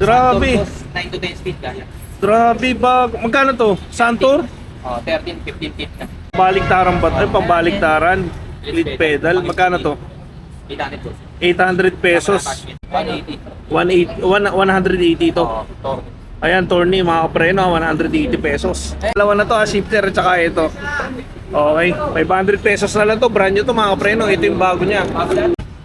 Grabe. Santur boss, 9 to 10 speed kaya. Grabe bag. Magkano to? Santur? 13, 15 feet na. Baliktaran ba? Ay, pambaliktaran. Lead pedal. Magkano to? 800 boss. 800 pesos. 180. 180 to. Torque. Ayan, Torny, mga kapreno, 180 pesos. Dalawa na to, shifter at saka ito. Okay, 500 pesos na lang to. Brand new to, mga kapreno. Ito yung bago niya.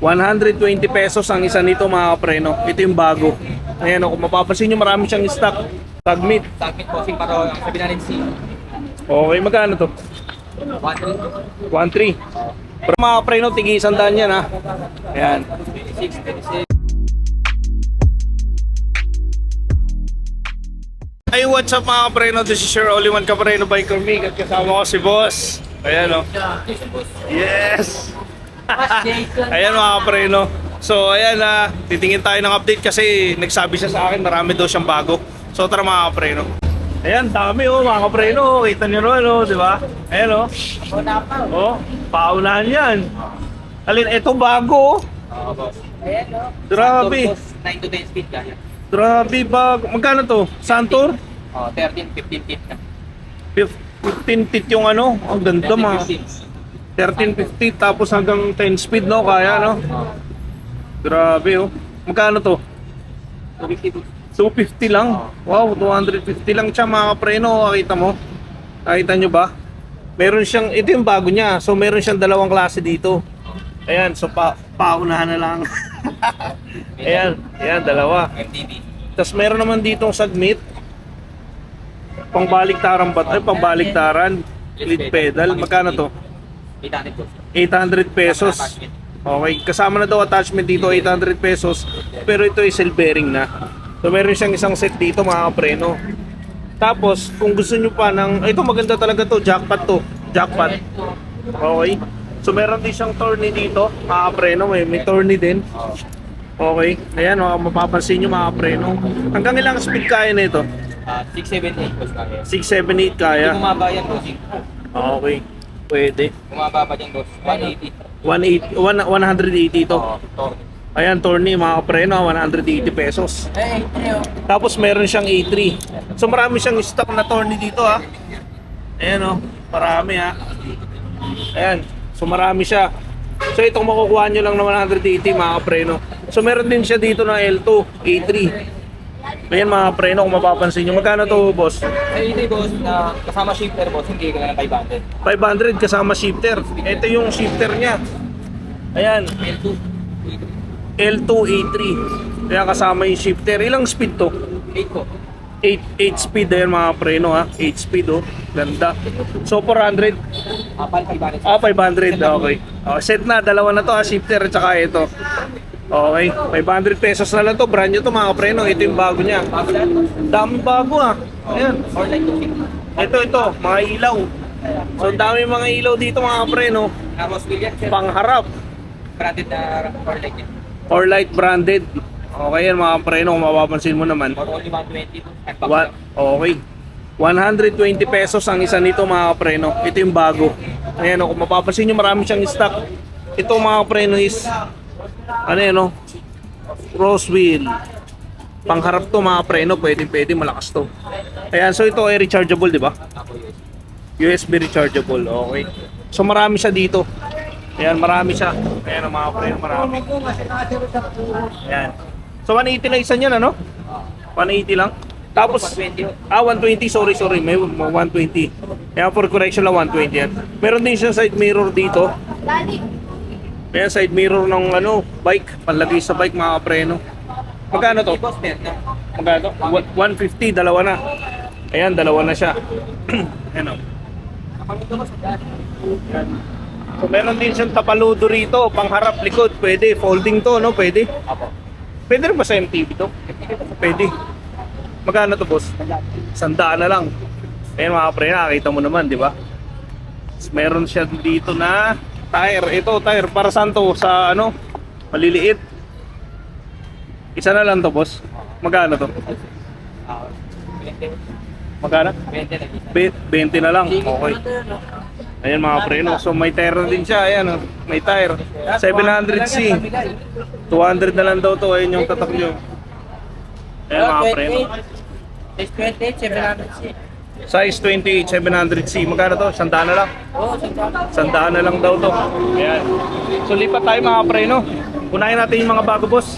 120 pesos ang isa nito, mga kapreno. Ito yung bago. Ayan, kung mapapansin nyo, marami siyang stock. Tagmeet. Submit bossing para ang sabi natin si Okay, magkano to? 130. 1.3. Pero mga kapreno, tigi 100 yan, ha. Ayan. 26, 26. Hey, what's up mga kapreno? This is your only one kapreno biker me. At kasama ko si boss. Ayan, o. Yes! Ayan mga kapreno. So ayan, titingin tayo ng update kasi nagsabi siya sa akin marami daw siyang bago. So tara mga kapreno. Ayan, dami mga kapreno. Kita nyo naman di ba? Ayan oh, paunahan yan. Alin, ito bago Boss. Grabe. Santur boss, 9 to 10 speed kaya. Grabe bago. Magkano to? Santur? 13, 15 feet na. 15 feet yung ano. Ang ganda mga 1350 tapos hanggang 10 speed no kaya no. Grabe oh. Magkano to? 250 lang. Wow, 250 lang siya mga kapreno. Nakita mo? Nakita nyo ba? Meron siyang, ito yung bago niya. So meron siyang dalawang klase dito. Ayan, so paunahan na lang. Ayan, dalawa. MTB. Tapos meron naman ditong submit. Pangbaliktaran ba? Ay, pangbaliktaran. Lead pedal. Magkano to? 800 boss. 800 pesos. Okay, kasama na daw attachment dito, 800 pesos. Pero ito ay cell bearing na. So meron siyang isang set dito mga kapreno. Tapos kung gusto nyo pa ng, ito maganda talaga to, jackpot to. Jackpot. Okay. So meron din siyang tourney dito mga kapreno, may tourney din. Okay, ayan mapapansin nyo mga kapreno. Hanggang ilang speed kaya na ito? 678 boss kaya. 678 kaya. Hindi bumaba yan bossing. Okay, pwede. Bumaba pa dyan boss. 180. 180 to. Torque. Ayan, tourney mga kapreno, 180 pesos. Tapos meron siyang A3. So marami siyang stock na tourney dito ha. Ayan o, marami ha. Ayan, so marami siya. So itong makukuha nyo lang na 180 mga kapreno. So meron din siya dito na L2, A3. Ayan mga kapreno, kung mapapansin nyo. Magkano to boss? Ito boss na kasama shifter boss, hindi ka na ng 500. 500 kasama shifter. Ito yung shifter niya. Ayan, L2. L2, A3. Kaya kasama yung shifter. Ilang speed to? 8 po. 8 speed ayan mga preno ha. 8 speed oh. Ganda. So 400. 500. 500. Okay. Set na. Dalawa na to ha. Shifter at saka ito. Okay. 500 pesos na lang to. Brand new to mga preno. Ito yung bago niya. Dami bago ha. Ayan. Or like to Ito. Mga ilaw. So dami mga ilaw dito mga preno. Ramos William, sir. Pangharap. Branded na or like it. Or light branded. Okay yan mga preno. Kung mapapansin mo naman. Or only 120 po. Okay. 120 pesos ang isa nito mga kapreno. Ito yung bago. Ayan o, kung mapapansin nyo marami siyang stock. Ito mga kapreno is ano yan o, rose wheel. Pangharap to mga kapreno, pwede malakas to. Ayan, so ito ay rechargeable di ba? USB rechargeable, okay. So marami siya dito. Ayan, marami siya. Ayan ang mga kapreno, marami. Ayan. So 180 lang isa niyan ano? 180 lang. Tapos 120. 120, sorry, may 120. Kaya for correction lang 120 yan. Meron din siyang side mirror dito. Ayan, side mirror ng ano, bike, panlagay sa bike mga kapreno. Magkano to? Boss, bet na. Magkano to? 150, dalawa na. Ayan, dalawa na siya. Ayan o. So meron din siyang tapaludo rito, pangharap, likod, pwede. Folding to, no? Pwede. Apo. Pwede rin ba sa MTV to? Pwede. Magkano to boss? 100 na lang. Ayan mga pre, nakakita mo naman, di ba? Meron siya dito na tire. Ito, tire. Para saan to? Sa ano? Maliliit. Isa na lang to boss. Magkano to? 20. Magkano? 20 na. 20 na lang. Okay. Ayan mga pre, no? So may tire na din siya. Ayan, oh. May tire. 700C. 200 na lang daw to. Ayun yung tatak nyo. Ayan mga preno. Size 28, 700C. Size 28, 700C. Magkano to? 100 na lang. Oo, 700. 100 na lang daw to. Ayan. So lipat tayo mga preno. Unahin natin yung mga bago boss.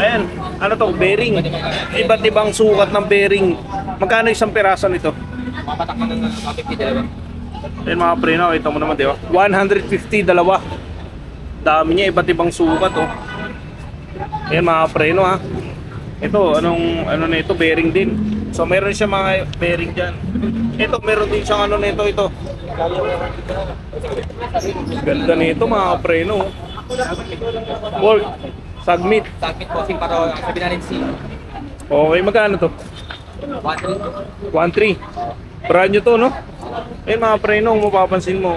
Ayan. Ano to? Bearing. Iba't ibang sukat ng bearing. Magkano isang piraso nito? Mapatak ka ng 50 dalawa. Ayan mga preno. Ito mo naman di ba? 150 dalawa. Dami niya. Iba't ibang sukat oh. Ayan mga preno ha. Ito, ano na ito, bearing din. So meron siya mga bearing dyan. Ito, meron din siyang ano nito, ito. Ganda nito mga preno. Pork, sagmit. Sakit po, sing para 700C. Okay, magkano to? 130. 1.3. Brand new to, no? Ayun mga preno, kung mapapansin mo.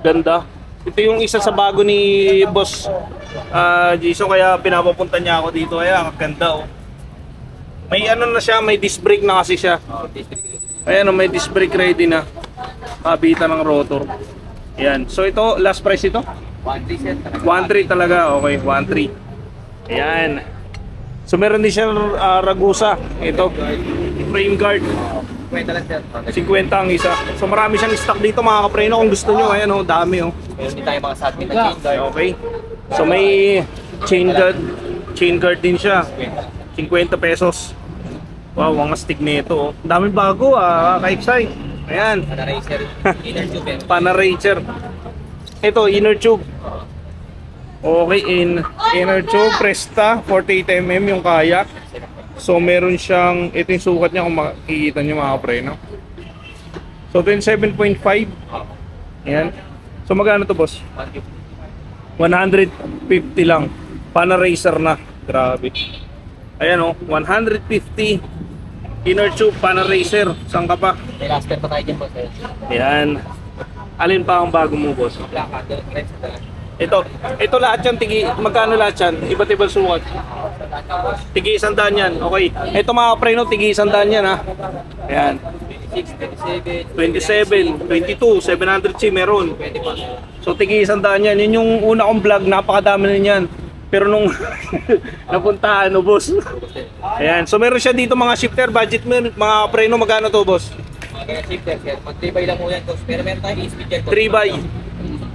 Ganda. Ito yung isa sa bago ni Boss Jason, kaya pinapapunta niya ako dito. Kaya ganda oh. May ano na siya, may disc brake na kasi siya. Ayan oh, may disc brake ready na. Kabitan ng rotor. Ayan. So ito, last price ito? 130 set. 1.3 talaga. Okay, 1.3. Ayan. So meron din siya ragusa. Ito, frame guard. Kwenta lang sir. 50 ang isa. So marami siyang stock dito mga kapreno kung gusto nyo. Ayan oh, dami oh. Meron din tayo mga submit na chain guard. Okay. So may chain guard din siya. 50 pesos. Wow, ang astig nito oh. Daming bago ka-excite. Ayan. Para racer. Inner tube yan. Panaracer. Ito, inner tube. Okay, inner tube, Presta, 48mm yung kaya. So meron siyang, ito yung sukat niya kung makikita niyo mga preno. So 27.5. Ayan. So magkano to boss? 150 lang. Panaracer na. Grabe. Ayan oh, 150. Inner tube, Panaracer. Saan ka pa? May last pair pa tayo dyan po sir. Ayan. Alin pa ang bago mo boss? Black under red sa talaga. Ito lahat yan, magkano lahat yan? Iba't ibang sukat. Tigi 100 yan, okay. Ito mga preno, tigi 100 yan ha. Ayan. 26, 27, 27, 22, 700C meron. 20 So tigi 100 yan. Yun yung una kong vlog, napakadami na yan. Pero nung napunta boss. Ayan, so meron siya dito mga shifter, budget mo, mga preno, magkano to boss? Mga shifter sir. Mag 3 by lang muna yan boss. Pero meron tayong speed yan. 3 by.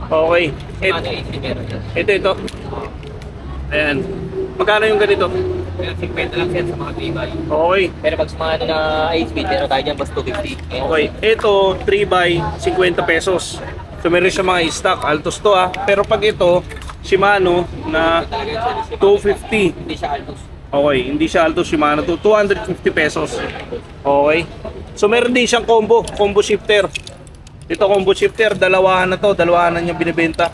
Okay. Ano yung speed meron? Ito. Ayan. Magkano yung ganito? Pero 50 lang sir sa mga 3 by. Okay. Pero pag sumano na 8 speed, meron tayo dyan boss 250. Okay, ito 3 by 50 pesos. So meron siya mga stock, Altos to Pero pag ito, Shimano na Talaga yun sir. 250. Hindi siya Altus. Okay, hindi siya Altos, Shimano to 250 pesos. Okay. So meron din siyang combo shifter. Ito combo shifter, dalawahan na to, dalawahan na niya binibenta.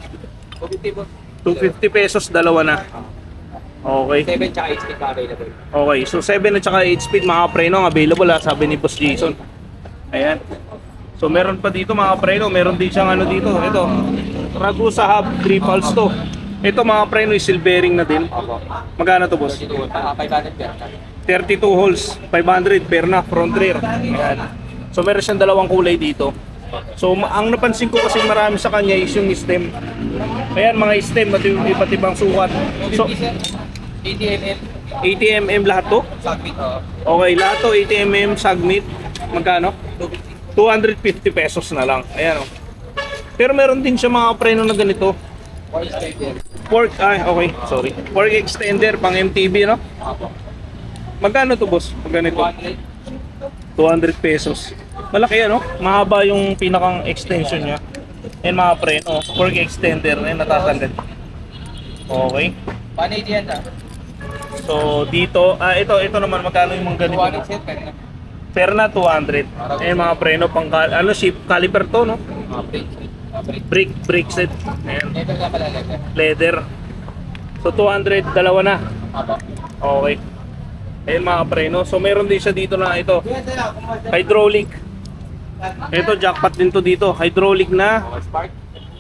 250 boss. 250 pesos, dalawa na. Okay. 7 tsaka 8 speed pa available. Okay, so 7 at saka 8 speed mga preno ang available sabi ni Boss Jason. Ayan. So meron pa dito mga preno, meron din siyang ano dito. Ito, Ragusa Hub 3 pulse to. Ito mga preno is silvering na din. Magkano to boss? 32, 500 per. 32 holes, 500 per na, front rear. Ayan. So meron siyang dalawang kulay dito. So ang napansin ko kasi marami sa kanya is yung stem. Ayan mga stem at yung iba't ibang sukat. So 80mm. 80mm lahat to? Submit. Okay, lahat to 80mm sagmit. Magkano? 250 pesos na lang. Ayan oh. Pero meron din siya mga preno na ganito. Pork, okay, sorry. Pork extender pang MTB, no? Magkano to boss? Pag ganito? 200 pesos. Malaki ano? Mahaba yung pinakang extension niya. Ayan mga preno. Pork extender. Ayan natatanggal. Okay. 180 yan So dito, ito naman magkano yung mga ganito? 200 set pero Fair na 200. Ayan mga preno pang caliper to, no? Brake set. Ayan. Never ka pala leather. Leather. So 200, dalawa na. Okay. Ayan mga preno. So meron din siya dito na ito. Hydraulic. Ito jackpot din to dito. Hydraulic na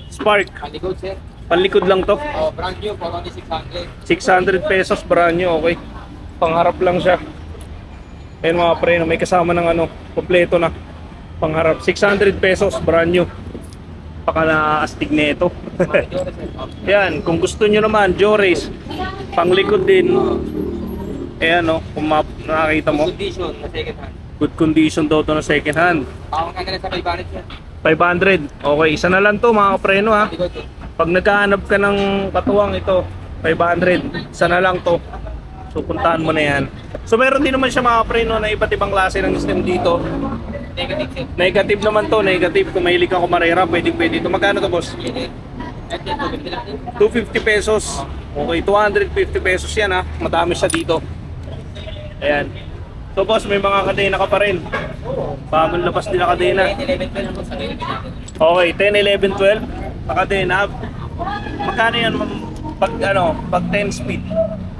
spark. Paligod sir. Panlikod lang to. Brand new for only 600. 600 pesos brand new. Okay. Pangharap lang siya. Ayan mga preno. May kasama ng kompleto na. Pangharap. 600 pesos brand new. Paka na-astig na ito. Yan, kung gusto nyo naman, Jores, panglikod din. Ayan o, kung nakakita mo. Condition na second hand. Good condition daw to na second hand. Ang kagana sa 500 sir. 500. Okay, isa na lang to mga kapreno ha. Likod to. Pag naghahanap ka ng katuwang ito, 500. Isa na lang to. So puntahan mo na yan. So meron din naman siya mga kapreno na iba't ibang klase ng stem dito. Negative sir. Negative naman to, negative. Kung mahilig ka kumarera, pwede ito. Magkano to boss? At yan, 250 lang din. 250 pesos. Okay, 250 pesos yan ha. Madami siya dito. Ayan. So boss, may mga kadena ka pa rin. Bagong labas din na kadena. 11 lang po sa gilid natin. Okay, 10, 11, 12. Na kadena. Magkano yan pag, pag 10 speed?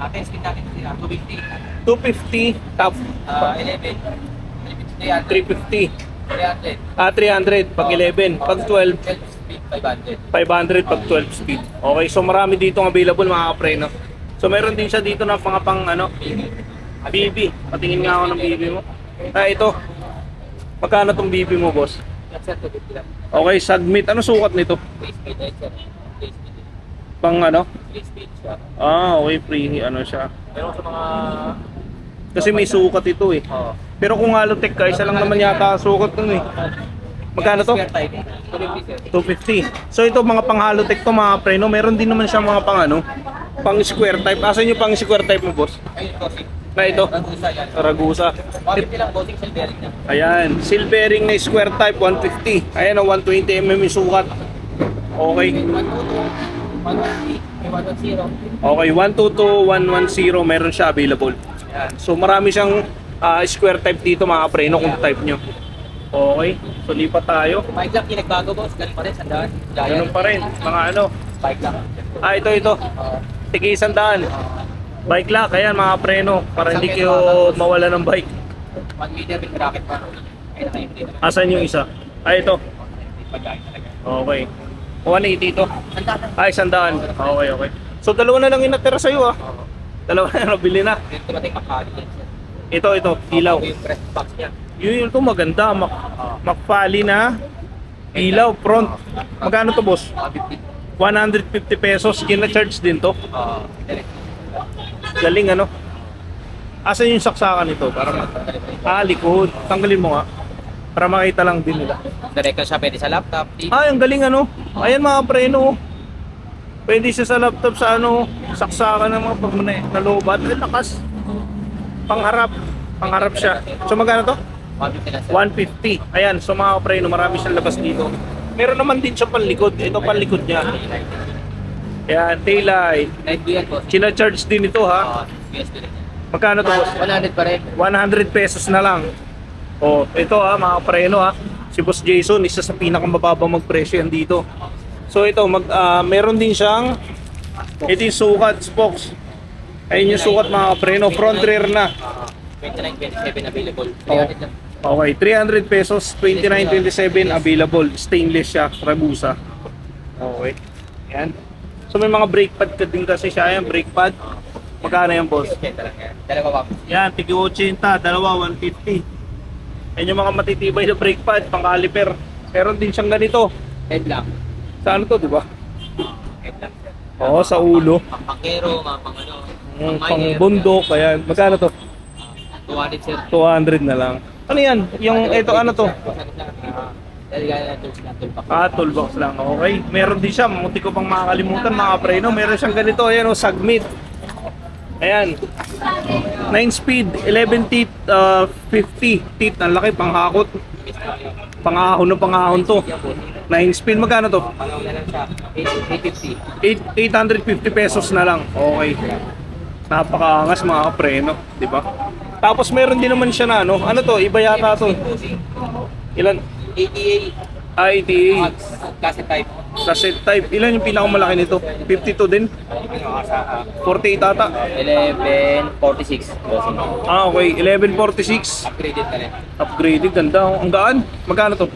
Atin speed natin sir, 250. 250, top 11. 350. 300. 300 pag 11. Pag 12, 12 speed, 500. 500 pag 12 speed. Okay, so marami dito available mga kapreno. So meron din siya dito na mga pang BB. Patingin nga ako ng BB mo. Ito. Magkano tong BB mo, boss? Yan sir, 250 lang. Okay, submit. Ano sukat nito? 3 speed ay sir. 3 speed. Pang 3 speed siya. okay, free siya. Pero sa mga... Kasi may sukat ito eh. Oo. Pero kung Halotech ka, isa lang naman yata ang sukat nun eh. Magkano to? Square type. 250 sir. 250. So ito mga pang Halotech to mga preno. Meron din naman siya mga pang pang square type. Asan yung pang square type mo, boss? Ayun, bossing. Na ito? Ragusa yan. Ragusa. 150 lang, bossing, silvering na. Ayan, silvering na square type 150. Ayan, 120 mm yung sukat. Okay. 150, 110. Okay, 122, 110 meron siya available. Yan. So marami siyang square type dito mga preno kung type nyo. Okay, so lipat tayo. Bike lang, pinagbago boss. Ganun pa rin, sandaan. Ganun pa rin, mga Bike lang. ito. Tigi 100. Bike lock, ayan mga preno. Para hindi kayo mawala ng bike. 1 meter with bracket pa. Ay, naka-include naman. Asan yung isa? Ito. Pagkain talaga. Okay. 180 ito. Sandaan. 100. Okay. So dalawa na lang yung natira sa'yo ah. Dalawa na nabili na. Dito tumating makali yan sir. Ito, ilaw. Yung press box niya. Yun ito maganda. Makpali na. Ilaw, front. Magkano to boss? 150. 150 pesos. Gina-charge din to. Direct. Galing Asan yung saksakan nito? Para likod. Tanggalin mo nga. Para makita lang din nila. Direct siya pwede sa laptop. Ang galing Ayan mga preno. Pwede siya sa laptop sa saksakan ng mga pag nalobat. Lakas. Pangharap siya. So magkano to? 150 lang sir. 150. Ayan, so mga preno, marami siyang labas dito. Meron naman din siya panlikod. Ito panlikod niya. Ayan, taillight. Light blue yan boss. China-charge din ito ha. USB rin yan. Magkano to boss? 100 pa rin. 100 pesos na lang. Oh, ito mga preno Si Boss Jason, isa sa pinakamababang magpresyo yan dito. So ito, meron din siyang ito yung sukat, spokes. Ayun yung sukat mga preno, front rear na. 29, 27 available. Oh. 300 lang. Okay, 300 pesos, 29.27 available. Stainless siya, Ragusa. Okay. Yan. So may mga brake pad ka din kasi siya. Ayan, brake pad. Magkano yan, boss? 80 lang yan. Dalawa pa. Yan, tigi 80, dalawa 150. Yan yung mga matitibay na brake pad, pang caliper. Meron din siyang ganito. Head lang. Sa ano to, di ba? Head lang sir. Oo, sa ulo. Pang pangkero, mga pang Pang bundok, ayan. Magkano to? 200 sir. 200 na lang. Ano yan? Yung ito, ano to? Dahil gaya na tools na toolbox. Toolbox lang. Okay. Meron din siya. Munti ko pang makakalimutan mga preno. Meron siyang ganito. Ayan o, Sagmit. Ayan. 9 speed, 11 teeth, 50 teeth. Ang laki, panghakot. Pangahon to. 9 speed. Magkano to? Pangaw na lang siya. 850. 850 pesos na lang. Okay. Napakaangas mga preno. Diba? Tapos meron din naman siya na ano. Ano to? Iba yata to. Ilan? ATA. ITA. Cassette type. Cassette type. Ilan yung pinakamalaki nito? 52 din? 48 ata? 1146. Okay. 1146. Upgraded na rin. Upgraded. Ganda. Ang gaan. Magkano to?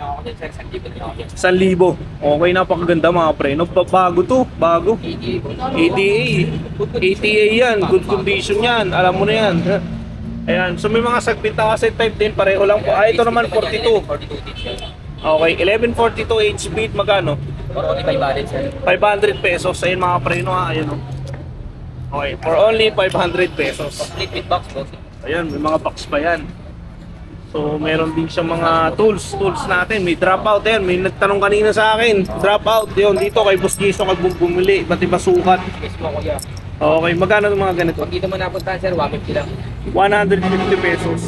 Ako din sir, 1,000 din. 1,000. Okay. Napakaganda mga preno. Bago to. Bago. ATA. ATA yan. Good condition yan. Alam mo na yan. Ayan. So may mga Sagmit na cassette type din. Pareho lang po. Ito naman 42. 42 teach yan. Okay. 1142 8 speed. Magkano? Or only 500 sir. 500 pesos. Ayun mga preno ha. Ayun o. Okay, for only 500 pesos. Complete with box, boss. Ayan, may mga box pa yan. So, meron din siyang mga tools natin. May dropout yan. May nagtanong kanina sa akin. Dropout, yun. Dito kay Boss Jason kag bumili. Iba't iba sukat. Yes mo, kuya. Okay, magkano ng mga ganito? Pag dito mo napuntahan, sir, 150 lang. 150 pesos.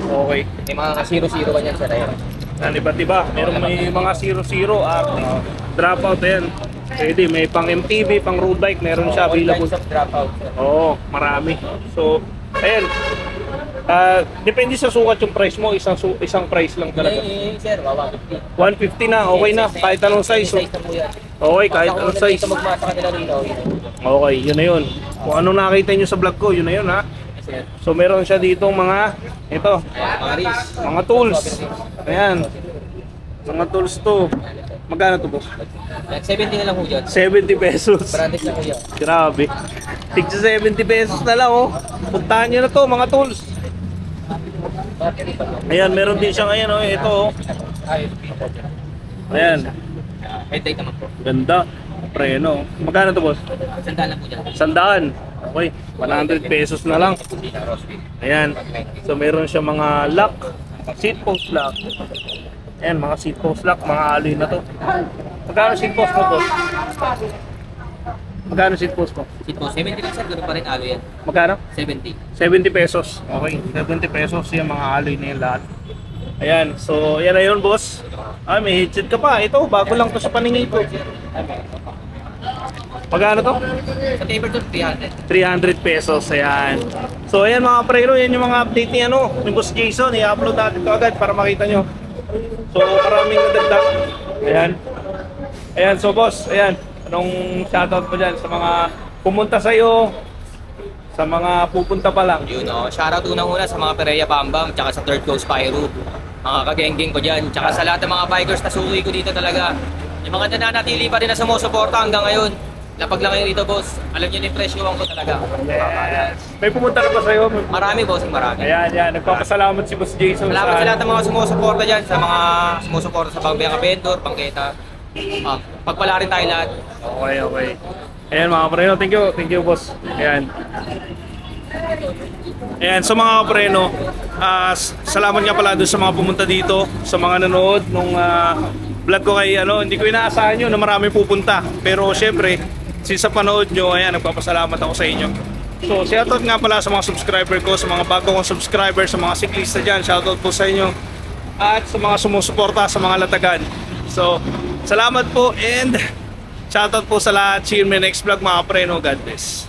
Okay. May mga 0-0 ka niyan, sir. Ayun. Yan, iba't iba. Meron may mga 0-0 at dropout yan. Pwede, may pang MTB, pang road bike. Meron siya All available. kinds of dropout, sir. Oo, marami. So, ayan. Depende sa sukat yung price mo, isang price lang talaga. Sir, 150. 150 na, okay na, kahit anong size. Size na po yan. Okay, kahit anong size. Basta kung magmasa ka nila rito, yun. Okay, yun na yun. Kung anong nakita nyo sa vlog ko, yun na yun ha. Yes, sir. So meron siya dito mga, ito, Ayan, mga reels. mga tools. Ayan, mga tools to. Magkano to boss? Ayan, 70 na lang po dyan. 70 pesos. Branded na po yan. Grabe. Tigsa 70 pesos na lang oh. Puntahan nyo na to mga tools. Ayan, meron din siyang ayan oh, ito oh. Ayan, Headlight naman po. ganda. Preno. Magkano to boss? Sandaan lang po dyan. 100. Okay, 100 pesos na lang. Ayan. So meron siya mga lock, seat post lock. Ayan, mga seat post lock, mga alloy na to. Magkano seat post mo, boss? Magkano seat post mo? Seat po, 70 lang, sir. Ganoon pa rin alo yan. Magkano? 70. 70 pesos. Okay, 70 pesos yung mga alloy na yung lahat. Ayan, so yan na yun, boss. Ah, may headset ka pa. Ito, bago lang to sa paningin ko. Magkano to? Sa taper to, 300. 300 pesos, ayan. So ayan mga prero, yan yung mga update ni ano, ni Boss Jason. I-upload natin ito agad para makita nyo. So maraming nadagdag. Ayan. Ayan, so boss, ayan. Anong shoutout mo dyan sa mga pumunta sa'yo, sa mga pupunta pa lang? Yun o, shoutout unang-una sa mga Pereya Bambam, tsaka sa Third Coast Pyro. Mga kagengging ko dyan, tsaka sa lahat ng mga bikers na suki ko dito talaga. Yung mga nananatili pa rin na sumusuporta hanggang ngayon. Lapag lang kayo dito, boss. Alam niyo na yung presyoan ko talaga. Yes. May pumunta na ba sa'yo? Marami, boss, marami. Ayan, yan. Nagpapasalamat si Boss Jason. Salamat sa lahat ng mga sumusuporta dyan, sa mga sumusuporta sa Pangbiang Vendor, Pangketa. Pagpala rin tayo lahat. Okay, okay. Ayan mga preno, thank you boss. Ayan. Ayan, so mga preno, salamat nga pala doon sa mga pumunta dito, sa mga nanood nung vlog ko kay ano, hindi ko inaasahan yun na marami pupunta. Pero syempre, since sa panood nyo, ayan, nagpapasalamat ako sa inyo. So, shoutout nga pala sa mga subscriber ko, sa mga bago kong subscriber, sa mga siklista dyan, shoutout po sa inyo. At sa mga sumusuporta sa mga latagan. So, salamat po and shoutout po sa lahat. See you in my next vlog mga preno. God bless.